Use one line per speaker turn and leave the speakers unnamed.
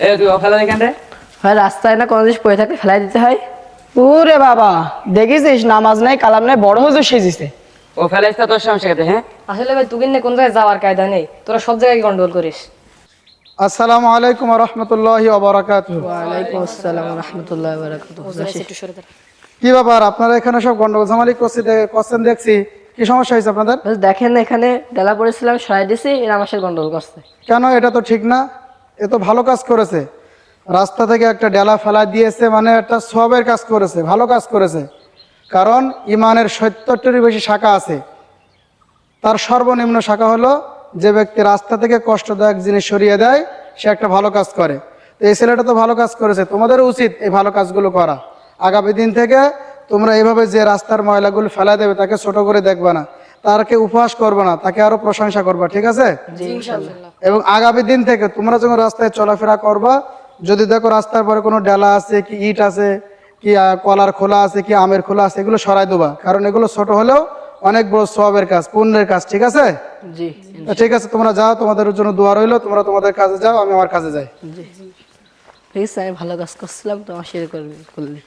এ তুই ও ফেলা এখান রে।
ভাই রাস্তায় না কোনো জিনিস পড়ে থাকলে ফেলাই দিতে হয়।
ওরে বাবা, দেখিস নামাজ নাই কালাম নাই, বড় হুজুর সেজিছে।
ও ফেলাইছে তোর সমস্যা কেটে? হ্যাঁ
আসলে ভাই তুই কোন জায়গায় যাওয়ার কায়দা নেই, তোরা সব জায়গায় গন্ডগোল করিস।
আসসালামু আলাইকুম ওয়া রাহমাতুল্লাহি ওয়া বারাকাতুহু।
ওয়ালাইকুম আসসালাম ওয়া রাহমাতুল্লাহি ওয়া বারাকাতুহু।
কি ব্যাপার, আপনারা এখানে সব গন্ডগোল ঝামেলা করছেন দেখছি, কি সমস্যা হয়েছে আপনাদের?
দেখেন এখানে ডেলা পড়েছিলাম, সরাই দিছি, এরা আমার সাথে গন্ডগোল করছে।
কেন? এটা তো ঠিক না, এ তো ভালো কাজ করেছে। রাস্তা থেকে একটা ডেলা ফেলা দিয়েছে মানে একটা সওয়াবের কাজ করেছে, ভালো কাজ করেছে। কারণ ইমানের ৭০টিরও বেশি শাখা আছে, তার সর্বনিম্ন শাখা হলো যে ব্যক্তি রাস্তা থেকে কষ্টদায়ক জিনিস সরিয়ে দেয় সে একটা ভালো কাজ করে। তো এই ছেলেটা তো ভালো কাজ করেছে, তোমাদেরও উচিত এই ভালো কাজগুলো করা। আগামী দিন থেকে তোমরা এইভাবে যে রাস্তার ময়লাগুলো ফেলা দেবে তাকে ছোট করে দেখবে না, তাকে উপহাস করবে না, তাকে আরো প্রশংসা করবা, ঠিক আছে? এবং আগামী দিন থেকে তোমরা যখন রাস্তায় চলাফেরা করবা, যদি দেখো রাস্তার পরে কোনো ডেলা আছে, কি ইট আছে, কি কলার খোলা আছে, কি আমের খোলা আছে, এগুলো সরাই দেবা। কারণ এগুলো ছোট হলেও অনেক বড় সওয়াবের কাজ, পুণ্যের কাজ, ঠিক আছে?
জি
ঠিক আছে, তোমরা যাও, তোমাদের জন্য দোয়া রইলো। তোমরা তোমাদের কাজে যাও, আমি আমার কাজে যাই।
জি ঠিক আছে, আমি ভালো কাজ করছিলাম, তোমার সাথে করলি।